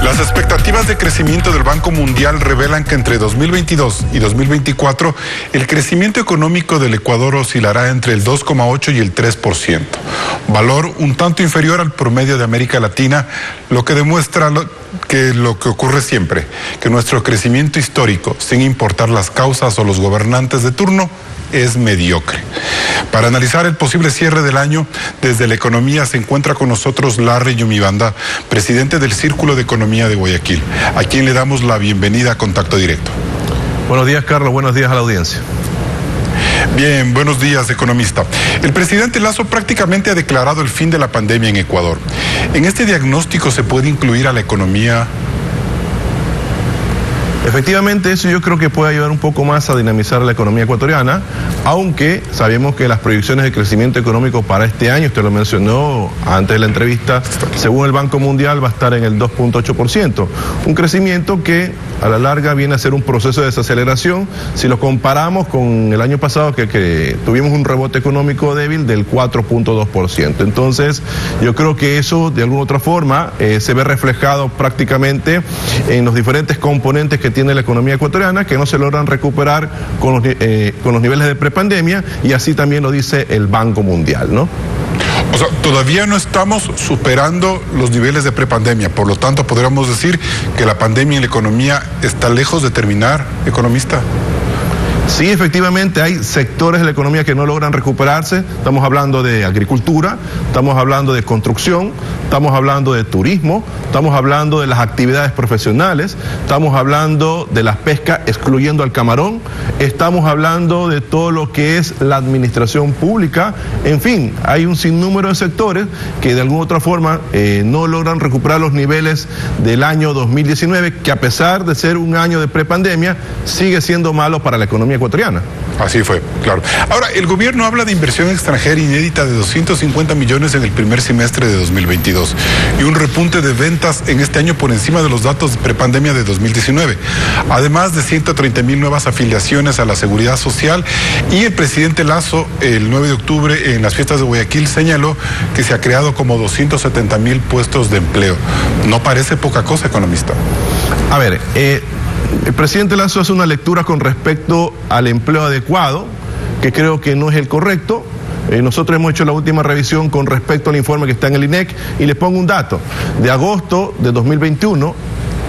Las expectativas de crecimiento del Banco Mundial revelan que entre 2022 y 2024 el crecimiento económico del Ecuador oscilará entre el 2,8 y el 3%, valor un tanto inferior al promedio de América Latina, lo que demuestra lo que ocurre siempre, que nuestro crecimiento histórico, sin importar las causas o los gobernantes de turno, es mediocre. Para analizar el posible cierre del año, desde la economía se encuentra con nosotros Larry Yumibanda, presidente del Círculo de Economía de Guayaquil, a quien le damos la bienvenida a Contacto Directo. Buenos días, Carlos. Buenos días a la audiencia. Bien, buenos días, economista. El presidente Lasso prácticamente ha declarado el fin de la pandemia en Ecuador. ¿En este diagnóstico se puede incluir a la economía? Efectivamente, eso yo creo que puede ayudar un poco más a dinamizar la economía ecuatoriana, aunque sabemos que las proyecciones de crecimiento económico para este año, usted lo mencionó antes de la entrevista, según el Banco Mundial va a estar en el 2,8%, un crecimiento que a la larga viene a ser un proceso de desaceleración si lo comparamos con el año pasado que tuvimos un rebote económico débil del 4,2%. Entonces, yo creo que eso de alguna otra forma se ve reflejado prácticamente en los diferentes componentes que tiene la economía ecuatoriana, que no se logran recuperar con los niveles de prepandemia, y así también lo dice el Banco Mundial, ¿no? O sea, todavía no estamos superando los niveles de prepandemia, por lo tanto podríamos decir que la pandemia en la economía está lejos de terminar, economista. Sí, efectivamente, hay sectores de la economía que no logran recuperarse. Estamos hablando de agricultura, estamos hablando de construcción, estamos hablando de turismo, estamos hablando de las actividades profesionales, estamos hablando de la pesca excluyendo al camarón, estamos hablando de todo lo que es la administración pública. En fin, hay un sinnúmero de sectores que de alguna otra forma no logran recuperar los niveles del año 2019, que a pesar de ser un año de prepandemia, sigue siendo malo para la economía ecuatoriana. Así fue, claro. Ahora, el gobierno habla de inversión extranjera inédita de 250 millones en el primer semestre de 2022 y un repunte de ventas en este año por encima de los datos de prepandemia de 2019, además de 130,000 nuevas afiliaciones a la seguridad social. Y el presidente Lasso, el 9 de octubre, en las fiestas de Guayaquil, señaló que se ha creado como 270,000 puestos de empleo. ¿No parece poca cosa, economista? A ver, el presidente Lasso hace una lectura con respecto al empleo adecuado, que creo que no es el correcto. Nosotros hemos hecho la última revisión con respecto al informe que está en el INEC, y les pongo un dato. De agosto de 2021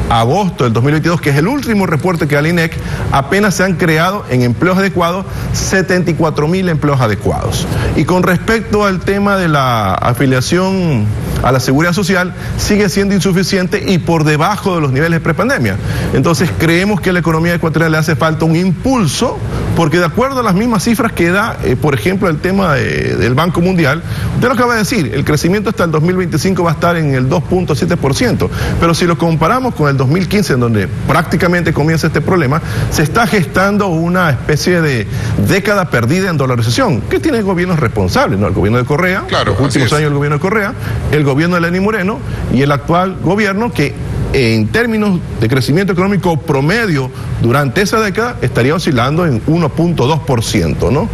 a agosto del 2022, que es el último reporte que da el INEC, apenas se han creado en empleos adecuados 74,000 empleos adecuados. Y con respecto al tema de la afiliación a la seguridad social, sigue siendo insuficiente y por debajo de los niveles de prepandemia. Entonces creemos que a la economía ecuatoriana le hace falta un impulso, porque de acuerdo a las mismas cifras que da, por ejemplo, el tema del Banco Mundial, usted lo acaba de decir, el crecimiento hasta el 2025 va a estar en el 2,7%, pero si lo comparamos con el 2015, en donde prácticamente comienza este problema, se está gestando una especie de década perdida en dolarización. ¿Qué tiene el gobierno responsable? ¿No? El gobierno de Correa, claro, los últimos años el gobierno de Correa, el gobierno de Lenín Moreno y el actual gobierno, que en términos de crecimiento económico promedio durante esa década estaría oscilando en 1,2%, ¿no?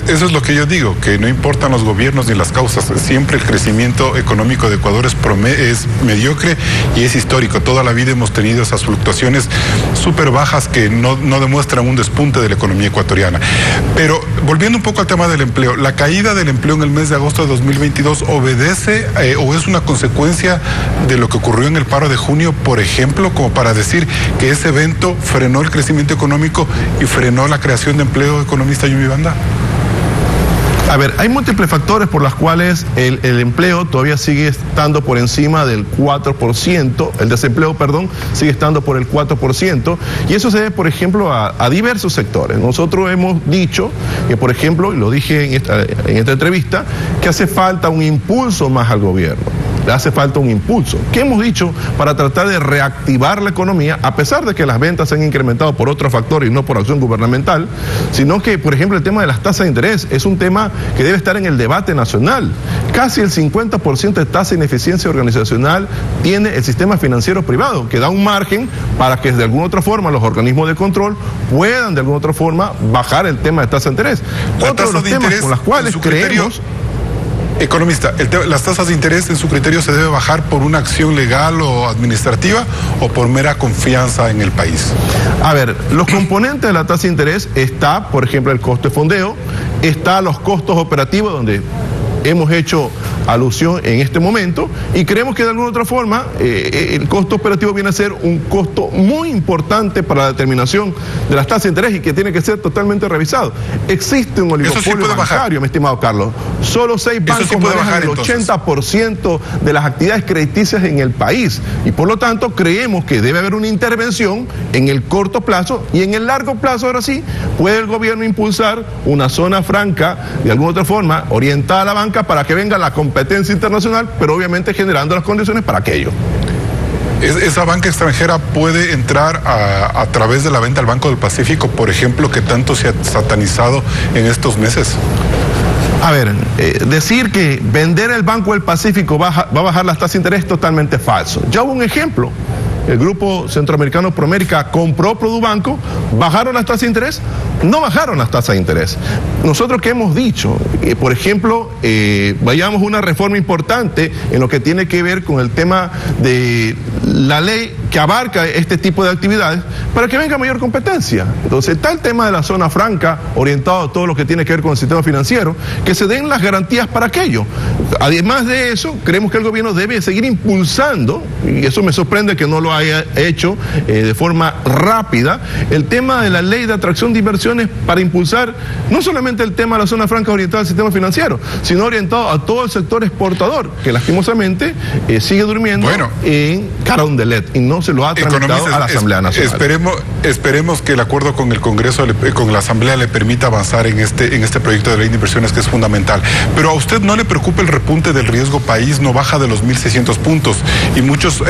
Eso es lo que yo digo, que no importan los gobiernos ni las causas, siempre el crecimiento económico de Ecuador es mediocre y es histórico. Toda la vida hemos tenido esas fluctuaciones súper bajas que no demuestran un despunte de la economía ecuatoriana. Pero volviendo un poco al tema del empleo, ¿la caída del empleo en el mes de agosto de 2022 obedece o es una consecuencia de lo que ocurrió en el paro de junio, por ejemplo, como para decir que ese evento frenó el crecimiento económico y frenó la creación de empleo, economista Yumibanda? A ver, hay múltiples factores por los cuales el empleo todavía sigue estando por encima del 4%, el desempleo, perdón, sigue estando por el 4%, y eso se debe, por ejemplo, a diversos sectores. Nosotros hemos dicho que, por ejemplo, y lo dije en esta entrevista, que hace falta un impulso más al gobierno. Le hace falta un impulso. ¿Qué hemos dicho para tratar de reactivar la economía, a pesar de que las ventas se han incrementado por otros factores y no por acción gubernamental, sino que, por ejemplo, el tema de las tasas de interés es un tema que debe estar en el debate nacional? Casi el 50% de tasa de ineficiencia organizacional tiene el sistema financiero privado, que da un margen para que de alguna otra forma los organismos de control puedan de alguna otra forma bajar el tema de tasa de interés. Otro de los temas con los cuales creemos... Economista, ¿las tasas de interés en su criterio se debe bajar por una acción legal o administrativa o por mera confianza en el país? A ver, los componentes de la tasa de interés está, por ejemplo, el costo de fondeo, está los costos operativos, donde hemos hecho alusión en este momento, y creemos que de alguna otra forma el costo operativo viene a ser un costo muy importante para la determinación de las tasas de interés y que tiene que ser totalmente revisado. Existe un oligopolio bancario, mi estimado Carlos. Solo 6 bancos manejan el 80% de las actividades crediticias en el país, y por lo tanto creemos que debe haber una intervención en el corto plazo, y en el largo plazo, ahora sí, puede el gobierno impulsar una zona franca, de alguna otra forma, orientada a la banca para que venga la competencia internacional, pero obviamente generando las condiciones para aquello. ¿Esa banca extranjera puede entrar a través de la venta al Banco del Pacífico, por ejemplo, que tanto se ha satanizado en estos meses? A ver, decir que vender el Banco del Pacífico va a bajar las tasas de interés es totalmente falso. Ya hubo un ejemplo. El Grupo Centroamericano Promérica compró Produbanco, ¿bajaron las tasas de interés? No bajaron las tasas de interés. Nosotros que hemos dicho, por ejemplo, vayamos a una reforma importante en lo que tiene que ver con el tema de la ley que abarca este tipo de actividades para que venga mayor competencia. Entonces está el tema de la zona franca, orientado a todo lo que tiene que ver con el sistema financiero, que se den las garantías para aquello. Además de eso, creemos que el gobierno debe seguir impulsando, y eso me sorprende que no lo haya hecho de forma rápida, el tema de la ley de atracción de inversiones para impulsar no solamente el tema de la zona franca orientada al sistema financiero, sino orientado a todo el sector exportador, que lastimosamente sigue durmiendo en Carondelet y no se lo ha tramitado a la Asamblea Nacional. Esperemos que el acuerdo con el Congreso, con la Asamblea, le permita avanzar en este proyecto de ley de inversiones, que es fundamental. Pero a usted no le preocupa el repunte del riesgo país, no baja de los 1.600 puntos, y muchos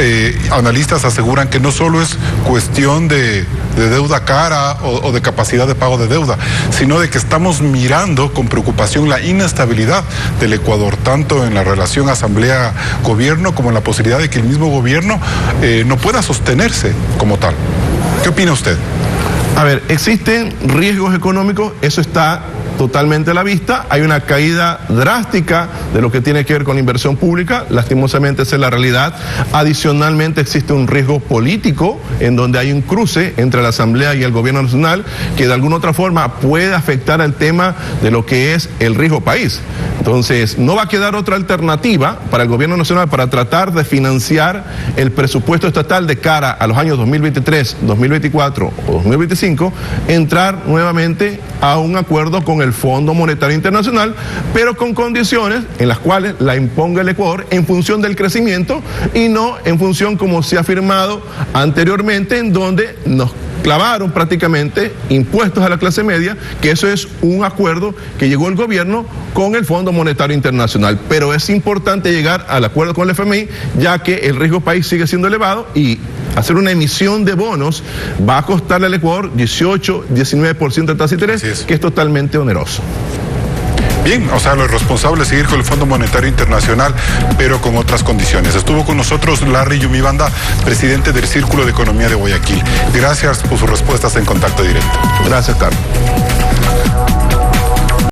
analistas aseguran que no solo es cuestión de deuda cara o de capacidad de pago de deuda, sino de que estamos mirando con preocupación la inestabilidad del Ecuador, tanto en la relación Asamblea-Gobierno como en la posibilidad de que el mismo gobierno no pueda sostenerse como tal. ¿Qué opina usted? A ver, existen riesgos económicos, eso está totalmente a la vista. Hay una caída drástica de lo que tiene que ver con la inversión pública, lastimosamente esa es la realidad. Adicionalmente existe un riesgo político en donde hay un cruce entre la Asamblea y el Gobierno Nacional que de alguna otra forma puede afectar al tema de lo que es el riesgo país. Entonces no va a quedar otra alternativa para el Gobierno Nacional para tratar de financiar el presupuesto estatal de cara a los años 2023, 2024 o 2025, entrar nuevamente a un acuerdo con el Fondo Monetario Internacional, pero con condiciones en las cuales la imponga el Ecuador en función del crecimiento y no en función como se ha firmado anteriormente, en donde nos clavaron prácticamente impuestos a la clase media, que eso es un acuerdo que llegó el gobierno con el Fondo Monetario Internacional. Pero es importante llegar al acuerdo con el FMI, ya que el riesgo país sigue siendo elevado y hacer una emisión de bonos va a costarle al Ecuador 18-19% de tasa de interés, que es totalmente oneroso. Bien, o sea, lo responsable es seguir con el Fondo Monetario Internacional, pero con otras condiciones. Estuvo con nosotros Larry Yumibanda, presidente del Círculo de Economía de Guayaquil. Gracias por sus respuestas en Contacto Directo. Gracias, Carlos.